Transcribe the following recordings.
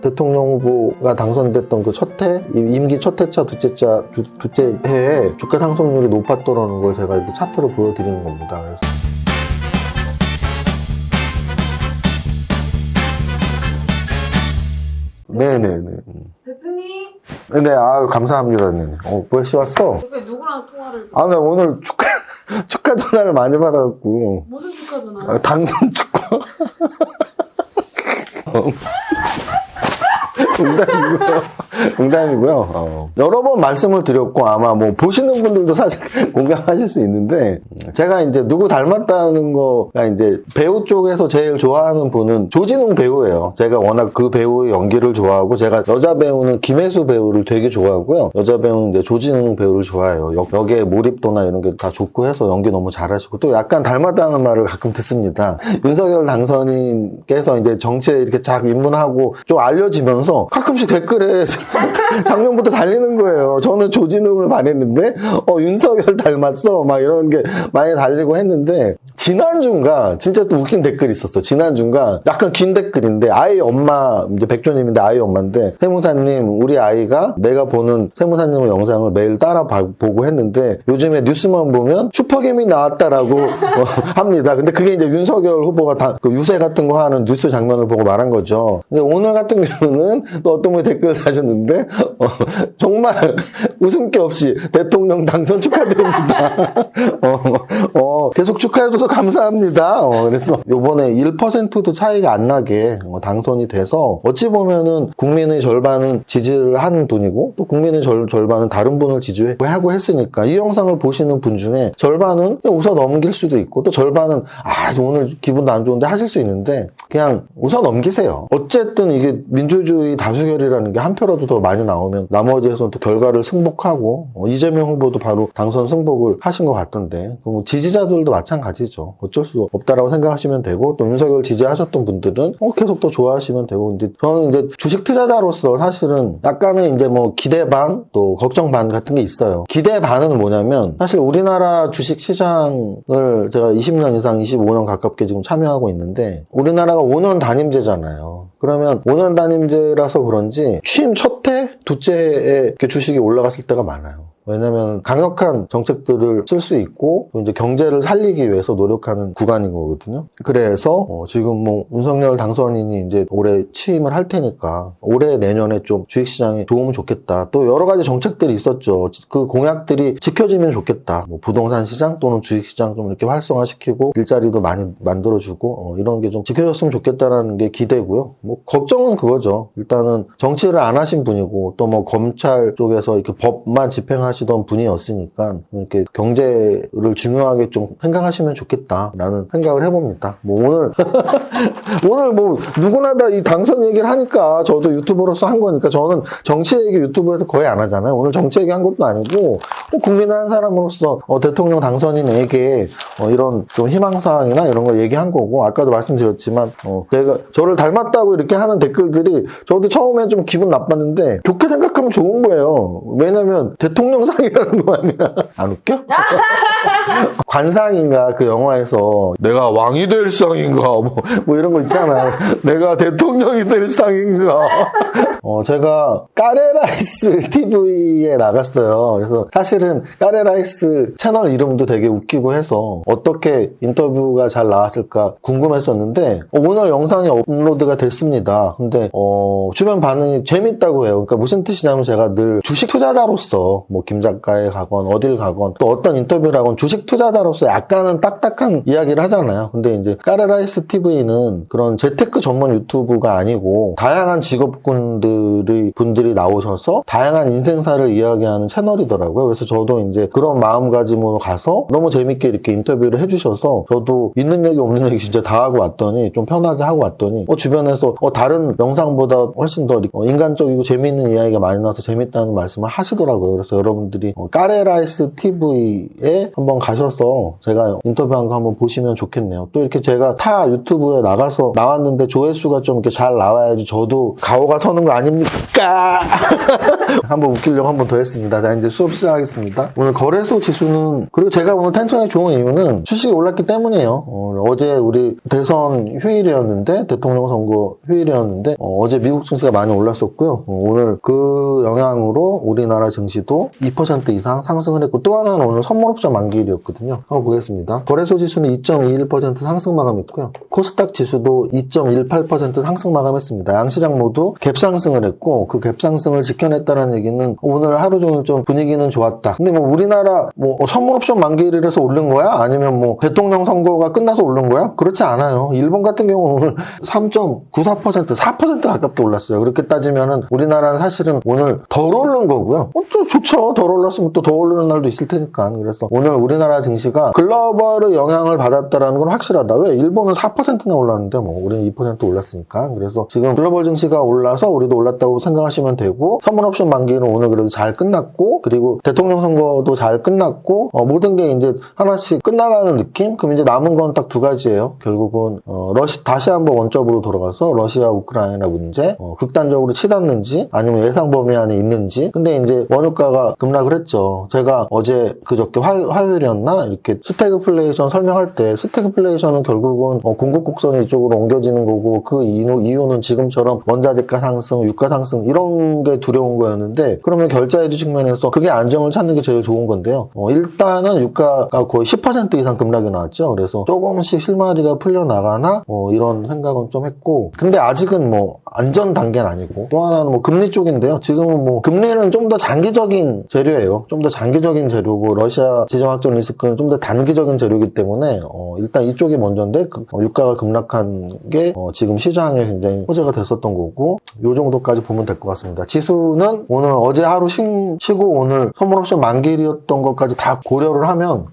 대통령 후보가 당선됐던 그 첫 해, 임기 첫 해차, 둘째 해에 주가 상승률이 높았더라는 걸 제가 이렇게 차트로 보여드리는 겁니다. 그래서 네네네. 대표님? 네, 감사합니다. 네. 벌써 왔어? 대표님 누구랑 통화를? 네, 오늘 축하 전화를 많이 받아갖고. 무슨 축하 전화? 당선 축하. 농담이고요. 여러 번 말씀을 드렸고 아마 뭐 보시는 분들도 사실 공감하실 수 있는데 제가 이제 누구 닮았다는 거가 이제 배우 쪽에서 제일 좋아하는 분은 조진웅 배우예요. 제가 워낙 그 배우의 연기를 좋아하고 제가 여자 배우는 김혜수 배우를 되게 좋아하고요. 여자 배우는 이제 조진웅 배우를 좋아해요. 역의 몰입도나 이런 게 다 좋고 해서 연기 너무 잘하시고 또 약간 닮았다는 말을 가끔 듣습니다. 윤석열 당선인께서 이제 정치에 이렇게 쫙 입문하고 좀 알려지면서 가끔씩 댓글에 작년부터 달리는 거예요. 저는 조진웅을 반했는데 윤석열 닮았어 막 이런 게 많이 달리고 했는데 지난주인가 진짜 또 웃긴 댓글이 있었어. 지난주인가 약간 긴 댓글인데 아이 엄마 이제 백조님인데 아이 엄마인데 세무사님 우리 아이가 내가 보는 세무사님의 영상을 매일 따라 보고 했는데 요즘에 뉴스만 보면 슈퍼개미 나왔다라고 합니다. 근데 그게 이제 윤석열 후보가 다 그 유세 같은 거 하는 뉴스 장면을 보고 말한 거죠. 근데 오늘 같은 경우는 또 어떤 분이 댓글을 다셨는데 정말 웃음기 없이 대통령 당선 축하드립니다. 계속 축하해줘서 감사합니다. 그래서 요번에 1%도 차이가 안 나게 당선이 돼서 어찌 보면은 국민의 절반은 지지를 한 분이고 또 국민의 절반은 다른 분을 지지하고 했으니까 이 영상을 보시는 분 중에 절반은 그냥 웃어 넘길 수도 있고 또 절반은 오늘 기분도 안 좋은데 하실 수 있는데 그냥 웃어 넘기세요. 어쨌든 이게 민주주의 다수결이라는 게 한 표라도 더 많이 나오면 나머지에서는 또 결과를 승복하고 이재명 후보도 바로 당선 승복을 하신 것 같던데 지지자들도 마찬가지죠. 어쩔 수 없다라고 생각하시면 되고 또 윤석열 지지하셨던 분들은 계속 더 좋아하시면 되고 근데 저는 이제 주식 투자자로서 사실은 약간은 이제 뭐 기대 반 또 걱정 반 같은 게 있어요. 기대 반은 뭐냐면 사실 우리나라 주식 시장을 제가 20년 이상 25년 가깝게 지금 참여하고 있는데 우리나라가 5년 단임제잖아요. 그러면 5년 단임제라서 그런지 취임 첫 해, 두째 해에 이렇게 주식이 올라갔을 때가 많아요. 왜냐면 강력한 정책들을 쓸 수 있고 또 이제 경제를 살리기 위해서 노력하는 구간인 거거든요. 그래서 지금 뭐 윤석열 당선인이 이제 올해 취임을 할 테니까 올해 내년에 좀 주식시장에 좋으면 좋겠다. 또 여러 가지 정책들이 있었죠. 그 공약들이 지켜지면 좋겠다. 뭐 부동산 시장 또는 주식시장 좀 이렇게 활성화시키고 일자리도 많이 만들어주고 이런 게 좀 지켜졌으면 좋겠다라는 게 기대고요. 뭐 걱정은 그거죠. 일단은 정치를 안 하신 분이고 또 뭐 검찰 쪽에서 이렇게 법만 집행하시던 분이었으니까 이렇게 경제를 중요하게 좀 생각하시면 좋겠다라는 생각을 해봅니다. 뭐 오늘 뭐 누구나 다 이 당선 얘기를 하니까 저도 유튜버로서 한 거니까 저는 정치 얘기 유튜브에서 거의 안 하잖아요. 오늘 정치 얘기 한 것도 아니고 국민의 한 사람으로서 대통령 당선인에게 이런 좀 희망사항이나 이런 거 얘기한 거고 아까도 말씀드렸지만 제가 저를 닮았다고 이렇게 하는 댓글들이 저도 처음에 좀 기분 나빴는데 좋게 생각하면 좋은 거예요. 왜냐면 대통령상이라는 거 아니야. 안 웃겨? 관상인가 그 영화에서 내가 왕이 될 상인가 뭐 이런 거 있잖아요. 내가 대통령이 될 상인가. 제가 까레라이스 TV에 나갔어요. 그래서 사실은 까레라이스 채널 이름도 되게 웃기고 해서 어떻게 인터뷰가 잘 나왔을까 궁금했었는데 오늘 영상이 업로드가 됐습니다. 근데 주변 반응이 재밌다고 해요. 그러니까 무슨 뜻이냐면 제가 늘 주식 투자자로서 뭐 김 작가에 가건 어딜 가건 또 어떤 인터뷰를 하건 주식 투자자로서 약간은 딱딱한 이야기를 하잖아요. 근데 이제 까레라이스 TV는 그런 재테크 전문 유튜브가 아니고 다양한 분들이 나오셔서 다양한 인생사를 이야기하는 채널이더라고요. 그래서 저도 이제 그런 마음가짐으로 가서 너무 재밌게 이렇게 인터뷰를 해주셔서 저도 있는 얘기 없는 얘기 진짜 다 하고 왔더니 좀 편하게 하고 왔더니 주변에서 다른 영상보다 훨씬 더 인간적이고 재미있는 이야기가 많이 나와서 재밌다는 말씀을 하시더라고요. 그래서 여러분들이 까레라이스 TV에 한번 한번 가셔서 제가 인터뷰한 거 한번 보시면 좋겠네요. 또 이렇게 제가 타 유튜브에 나가서 나왔는데 조회수가 좀 이렇게 잘 나와야지 저도 가오가 서는 거 아닙니까? 한번 웃기려고 한번 더 했습니다. 자, 이제 수업 시작하겠습니다. 오늘 거래소 지수는, 그리고 제가 오늘 텐션이 좋은 이유는 주식이 올랐기 때문이에요. 어제 우리 대선 휴일이었는데, 대통령 선거 휴일이었는데, 어제 미국 증시가 많이 올랐었고요. 오늘 그 영향으로 우리나라 증시도 2% 이상 상승을 했고, 또 하나는 오늘 선물옵션 만기일이었거든요. 한번 보겠습니다. 거래소 지수는 2.21% 상승 마감했고요. 코스닥 지수도 2.18% 상승 마감했습니다. 양시장 모두 갭상승을 했고, 그 갭상승을 지켜냈다는 얘기는 오늘 하루 종일 좀 분위기는 좋았다. 근데 뭐 우리나라 뭐 선물옵션 만기일이라서 오른 거야? 아니면 뭐 대통령 선거가 끝나서 오른 거야? 그렇지 않아요. 일본 같은 경우는 오늘 3.94%, 4% 가깝게 올랐어요. 그렇게 따지면은 우리나라는 사실은 오늘 덜 오른 거고요. 또 좋죠. 덜 올랐으면 또 더 오르는 날도 있을 테니까. 그래서 오늘 우리나라 증시가 글로벌의 영향을 받았다라는 건 확실하다. 왜? 일본은 4%나 올랐는데 뭐 우리는 2% 올랐으니까. 그래서 지금 글로벌 증시가 올라서 우리도 올랐다고 생각하시면 되고, 선물옵션 만기는 오늘 그래도 잘 끝났고, 그리고 대통령 선거도 잘 끝났고, 모든 게 이제 하나씩 끝나가는 느낌? 그럼 이제 남은 건 딱 두 가지예요. 결국은 다시 한번 원점으로 돌아가서 러시아 우크라이나 문제 극단적으로 치닫는지 아니면 예상 범위 안에 있는지. 근데 이제 원유가가 급락을 했죠. 제가 어제 그저께 화요일이었나 이렇게 스태그플레이션 설명할 때, 스태그플레이션은 결국은 공급 곡선이 이쪽으로 옮겨지는 거고, 그 이유는 지금처럼 원자재가 상승, 유가 상승 이런 게 두려운 거였는데, 그러면 결자해지 측면에서 그게 안정을 찾는 게 제일 좋은 건데요. 일단은 유가가 거의 10% 이상 급락이 나왔죠. 그래서 조금씩 실마리가 풀려나가나 이런 생각은 좀 했고, 근데 아직은 뭐 안전 단계는 아니고, 또 하나는 뭐 금리 쪽인데요. 지금은 뭐 금리는 좀 더 장기적인 재료예요. 좀 더 장기적인 재료고, 러시아 지정학적 리스크는 좀 더 단기적인 재료이기 때문에 일단 이쪽이 먼저인데, 유가가 급락한 게 지금 시장에 굉장히 호재가 됐었던 거고, 요 정도까지 보면 될 것 같습니다. 지수는 오늘 어제 하루 쉬고 오늘 선물옵션 만기일이었던 것까지 다 고려를 하면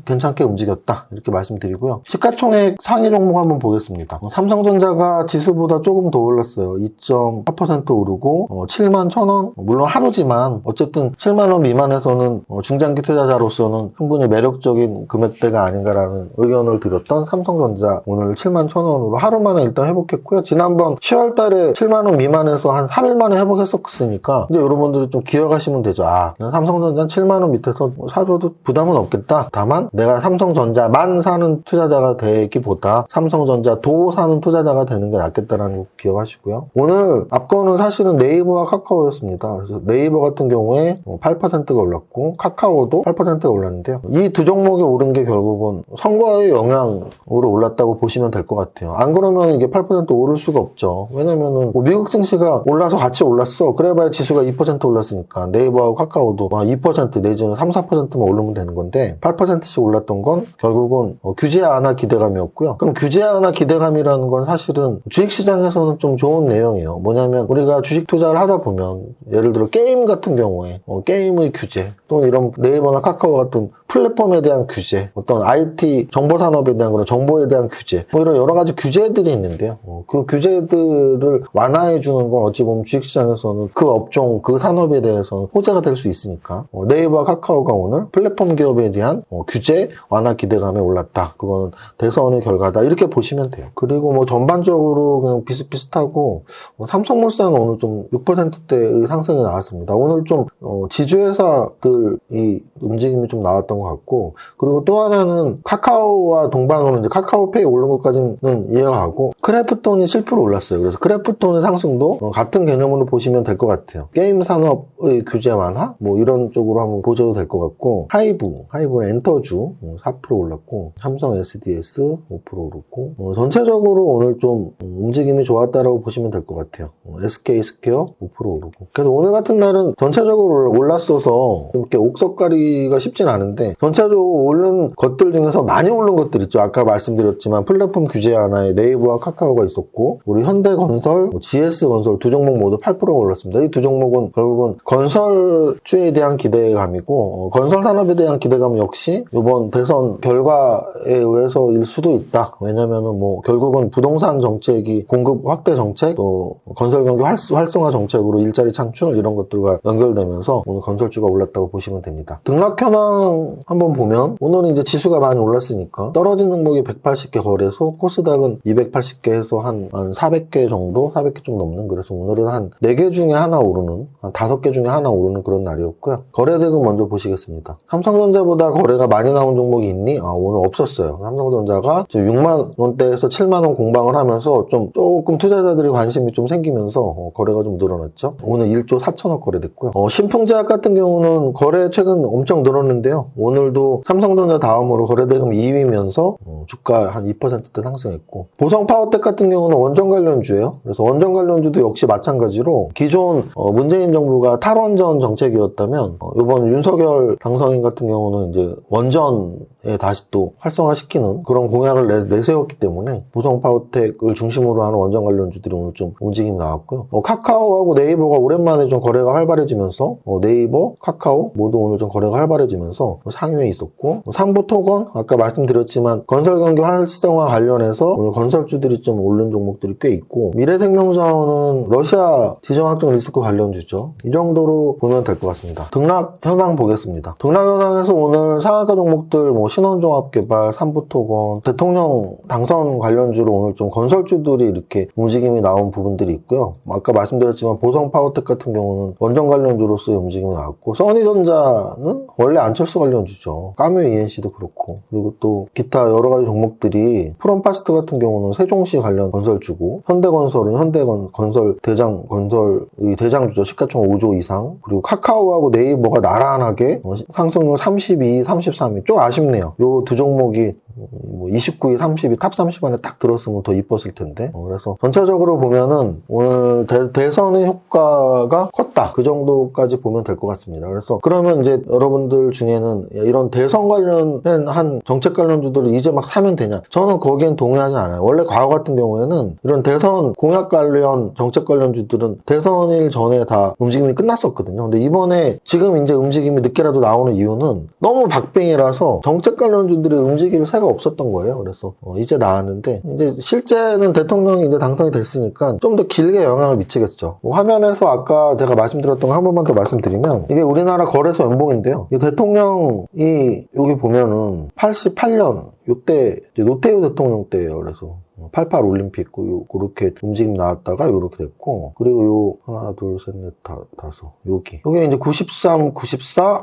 괜찮게 움직였다 이렇게 말씀드리고요. 시가총액 상위 종목 한번 보겠습니다. 삼성전자가 지수보다 조금 더 올랐어요. 2.4% 오르고 7만 1,000원. 물론 하루지만 어쨌든 7만 원 미만에서는 중장기 투자자로서는 충분히 매력적인 금액대가 아닌가라는 의견을 드렸던 삼성전자, 오늘 7만 1,000원으로 하루 만에 일단 회복했고요. 지난번 10월 달에 7만 원 미만에서 한 3일 만에 회복했었으니까 이제 여러분들이 좀 기억하시면 되죠. 삼성전자는 7만 원 밑에서 사줘도 부담은 없겠다. 다만 내가 삼성전자만 사는 투자자가 되기보다 삼성전자도 사는 투자자가 되는 게 낫겠다라는 거 기억하시고요. 오늘 앞거는 사실은 네이버와 카카오였습니다. 그래서 네이버 같은 경우에 8%가 올랐고 카카오도 8%가 올랐는데요. 이 두 종목이 오른 게 결국은 선거의 영향으로 올랐다고 보시면 될 것 같아요. 안 그러면 이게 8% 오를 수가 없죠. 왜냐면은 미국 증시가 올라서 같이 올랐어. 그래봐야 지수가 2% 올랐으니까 네이버하고 카카오도 2% 내지는 3, 4%만 오르면 되는 건데, 8%씩 올랐던 건 결국은 규제 완화 기대감이었고요. 그럼 규제 완화 기대감이라는 건 사실은 주식시장에서는 좀 좋은 내용이에요. 뭐냐면 우리가 주식 투자를 하다 보면 예를 들어 게임 같은 경우에 게임의 규제, 또는 이런 네이버나 카카오 같은 플랫폼에 대한 규제, 어떤 IT 정보산업에 대한 그런 정보에 대한 규제, 이런 여러 가지 규제들이 있는데요. 그 규제들을 완화해주는 건 어찌 보면 주식시장에서는 그 업종, 그 산업에 대해서는 호재가 될 수 있으니까 네이버와 카카오가 오늘 플랫폼 기업에 대한 규제 완화 기대감에 올랐다. 그거는 대선의 결과다. 이렇게 보시면 돼요. 그리고 뭐 전반적으로 그냥 비슷비슷하고, 삼성물산은 오늘 좀 6%대의 상승이 나왔습니다. 오늘 좀 지주회사들이 움직임이 좀 나왔던 것 같고, 그리고 또 하나는 카카오와 동반으로 이제 카카오페이 오른 것까지는 이해가 가고, 크래프톤이 7% 올랐어요. 그래서 크래프톤의 상승도 같은 개념으로 보시면 될 것 같아요. 게임 산업의 규제 완화? 뭐 이런 쪽으로 한번 보셔도 될 것 같고, 하이브는 엔터주 4% 올랐고, 삼성 SDS 5% 오르고, 전체적으로 오늘 좀 움직임이 좋았다라고 보시면 될 것 같아요. SK 스퀘어 5% 오르고. 그래서 오늘 같은 날은 전체적으로 올랐어서 이렇게 옥석가리가 쉽진 않은데, 전체적으로 오른 것들 중에서 많이 오른 것들 있죠. 아까 말씀드렸지만 플랫폼 규제 하나에 네이버와 카카오가 있었고, 우리 현대건설, GS건설 두 종목 모두 8%가 올랐습니다. 이 두 종목은 결국은 건설주에 대한 기대감이고, 건설 산업에 대한 기대감 역시 이번 대선 결과에 의해서일 수도 있다. 왜냐면은 뭐 결국은 부동산 정책이 공급 확대 정책, 또 건설 경기 활성화 정책으로 일자리 창출 이런 것들과 연결되면서 오늘 건설주가 올랐다고 보시면 됩니다. 등락 현황 시장 한번 보면 오늘은 이제 지수가 많이 올랐으니까 떨어진 종목이 180개 거래소, 코스닥은 280개 해서 한 400개 정도, 400개 좀 넘는, 그래서 오늘은 한 4개 중에 하나 오르는, 한 5개 중에 하나 오르는 그런 날이었고요. 거래대금 먼저 보시겠습니다. 삼성전자보다 거래가 많이 나온 종목이 있니? 오늘 없었어요. 삼성전자가 6만 원대에서 7만 원 공방을 하면서 조금 투자자들이 관심이 좀 생기면서 거래가 좀 늘어났죠. 오늘 1조 4천억 거래됐고요. 신풍제약 같은 경우는 거래 최근 엄청 늘었는데요. 오늘도 삼성전자 다음으로 거래대금 2위면서 주가 한 2%대 상승했고, 보성파워텍 같은 경우는 원전 관련주예요. 그래서 원전 관련주도 역시 마찬가지로 기존 문재인 정부가 탈원전 정책이었다면 이번 윤석열 당선인 같은 경우는 이제 원전에 다시 또 활성화시키는 그런 공약을 내세웠기 때문에 보성파워텍을 중심으로 하는 원전 관련주들이 오늘 좀 움직임이 나왔고요. 카카오하고 네이버가 오랜만에 좀 거래가 활발해지면서 네이버, 카카오 모두 오늘 좀 거래가 활발해지면서 상위에 있었고, 상부토건 아까 말씀드렸지만 건설경기 활성화 관련해서 오늘 건설주들이 좀 오른 종목들이 꽤 있고, 미래생명자원은 러시아 지정학적 리스크 관련주죠. 이 정도로 보면 될 것 같습니다. 등락 현황 보겠습니다. 등락 현황에서 오늘 상한가 종목들 신원종합개발, 삼부토건, 대통령 당선 관련주로 오늘 좀 건설주들이 이렇게 움직임이 나온 부분들이 있고요. 아까 말씀드렸지만 보성파워텍 같은 경우는 원전 관련주로서의 움직임이 나왔고, 써니전자는 원래 안철수 관련주죠. 까뮤 ENC도 그렇고, 그리고 또 기타 여러 가지 종목들이, 프롬파스트 같은 경우는 세종시 관련 건설주고, 현대건설은 현대건설 건설의 대장주죠. 시가총 5조 이상. 그리고 카카오하고 네이버가 나란하게 상승률 32, 33위. 좀 아쉽네요. 요 두 종목이 29위, 30위, 탑 30 안에 딱 들었으면 더 이뻤을 텐데. 그래서 전체적으로 보면은 오늘 대선의 효과가 컸다. 그 정도까지 보면 될 것 같습니다. 그래서 그러면 이제 여러분들 중에는 이런 대선 관련된 한 정책 관련주들을 이제 막 사면 되냐? 저는 거기엔 동의하지 않아요. 원래 과거 같은 경우에는 이런 대선 공약 관련 정책 관련주들은 대선일 전에 다 움직임이 끝났었거든요. 근데 이번에 지금 이제 움직임이 늦게라도 나오는 이유는 너무 박빙이라서 정책 관련주들이 움직일 새가 없었던 거예요. 그래서 이제 나왔는데, 이제 실제는 대통령이 이제 당선이 됐으니까 좀 더 길게 영향을 미치겠죠. 화면에서 아까 제가 말씀드렸던 거 한 번만 더 말씀드리면, 이게 우리나라 거래소 연봉인데요. 이 대통령이 여기 보면은 88년 요때 노태우 대통령 때예요. 그래서 88 올림픽 그렇게 움직임 나왔다가 요렇게 됐고, 그리고 요 하나 둘 셋 넷 다섯 여기 이제 93, 94,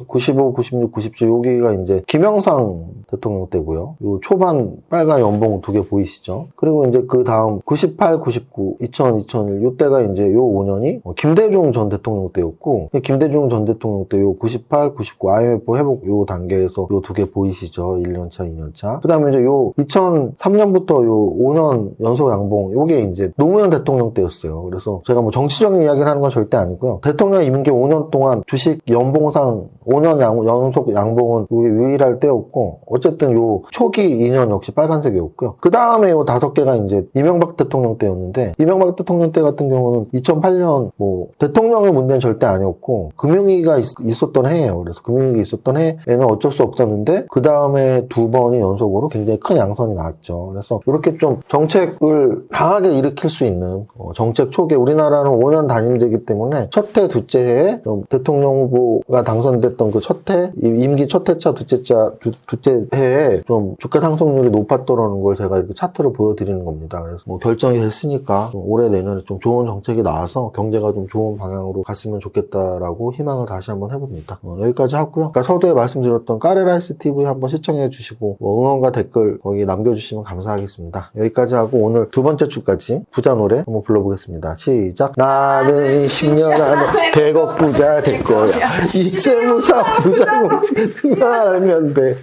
95, 96, 97 여기가 이제 김영삼 대통령 때고요. 요 초반 빨간 연봉 두 개 보이시죠? 그리고 이제 그 다음 98, 99, 2000, 2001 요때가 이제 요 5년이 김대중 전 대통령 때였고, 김대중 전 대통령 때 요 98, 99 IMF 회복 요 단계에서 요 두 개 보이시죠? 1년차, 2년차. 그 다음에 이제 요 2003년부터 요 5년 연속 양봉, 요게 이제 노무현 대통령 때였어요. 그래서 제가 뭐 정치적인 이야기를 하는 건 절대 아니고요. 대통령 임기 5년 동안 주식 연봉상 5년 연속 양봉은 요게 유일할 때였고, 어쨌든 요 초기 2년 역시 빨간색이었고요. 그 다음에 요 5개가 이제 이명박 대통령 때였는데, 이명박 대통령 때 같은 경우는 2008년 뭐 대통령의 문제는 절대 아니었고 금융위기가 있었던 해예요. 그래서 금융위기 있었던 해에는 어쩔 수 없었는데, 그 다음에 두 번이 연속으로 굉장히 큰 양선이 나왔죠. 그래서 이렇게 좀 정책을 강하게 일으킬 수 있는 정책 초기에, 우리나라는 5년 단임제이기 때문에 첫 해, 둘째 해에 좀 대통령 후보가 당선됐던 그 첫 해, 임기 첫 해차, 둘째 해에 좀 주가 상승률이 높았더라는 걸 제가 이렇게 차트로 보여드리는 겁니다. 그래서 뭐 결정이 됐으니까 올해 내년에 좀 좋은 정책이 나와서 경제가 좀 좋은 방향으로 갔으면 좋겠다라고 희망을 다시 한번 해봅니다. 여기까지 하고요. 아까 서두에 말씀드렸던 까레라이스 TV 한번 시청해 주시고 응원과 댓글 거기 남겨주시면 감사하겠습니다. 여기까지 하고 오늘 두 번째 주까지 부자 노래 한번 불러보겠습니다. 시작. 나는 10년 안에 100억 부자 될 거야. 이세무사 부자 말하면 돼.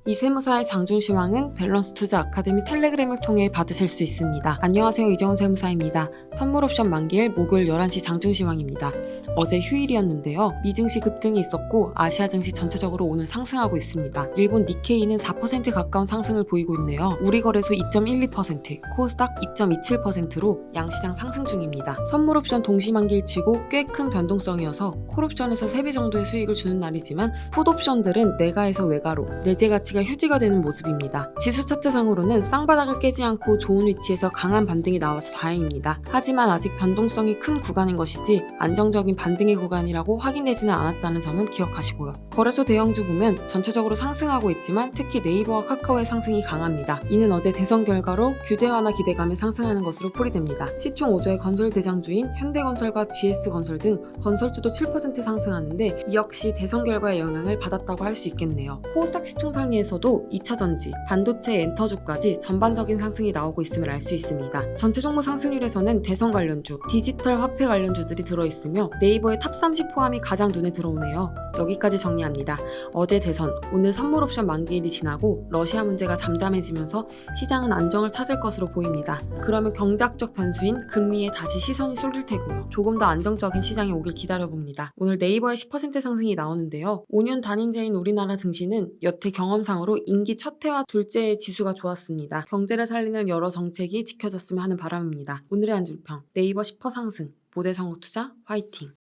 이세무사의 장중시황은 밸런스 투자 아카데미 텔레그램을 통해 받으실 수 있습니다. 안녕하세요, 이정훈 세무사입니다. 선물옵션 만기일 목요일 11시 장중시황입니다. 어제 휴일이었는데요. 미증시 급등이 있었고 아시아 증시 전체적으로 오늘 상승하고 있습니다. 일본 니케이는 4% 가까운 상승을 보이고 있네요. 우리거래소 2.12%, 코스닥 2.27%로 양시장 상승 중입니다. 선물옵션 동시만기일치고 꽤 큰 변동성이어서 콜옵션에서 3배 정도의 수익을 주는 날이지만 풋옵션들은 내가에서 외가로 내재 가치 가치가 휴지가 되는 모습입니다. 지수 차트상으로는 쌍바닥을 깨지 않고 좋은 위치에서 강한 반등이 나와서 다행입니다. 하지만 아직 변동성이 큰 구간인 것이지 안정적인 반등의 구간이라고 확인되지는 않았다는 점은 기억하시고요. 거래소 대형주 보면 전체적으로 상승하고 있지만 특히 네이버와 카카오의 상승이 강합니다. 이는 어제 대선 결과로 규제 완화 기대감에 상승하는 것으로 풀이됩니다. 시총 5조의 건설 대장주인 현대건설과 GS건설 등 건설주도 7% 상승하는데 이 역시 대선 결과의 영향을 받았다고 할 수 있겠네요. 코스닥 시총 상위에서도 2차전지, 반도체, 엔터주까지 전반적인 상승이 나오고 있음을 알 수 있습니다. 전체 종목 상승률에서는 대선 관련주, 디지털 화폐 관련주들이 들어있으며 네이버의 탑 30 포함이 가장 눈에 들어오네요. 여기까지 정리합니다. 어제 대선, 오늘 선물 옵션 만기일이 지나고 러시아 문제가 잠잠해지면서 시장은 안정을 찾을 것으로 보입니다. 그러면 경제학적 변수인 금리에 다시 시선이 쏠릴 테고요. 조금 더 안정적인 시장이 오길 기다려봅니다. 오늘 네이버의 10% 상승이 나오는데요. 5년 단임제인 우리나라 증시는 여태 경험상으로 임기 첫 해와 둘째 해 지수가 좋았습니다. 경제를 살리는 여러 정책이 지켜졌으면 하는 바람입니다. 오늘의 한 줄평, 네이버 10% 상승, 모대성국투자 화이팅!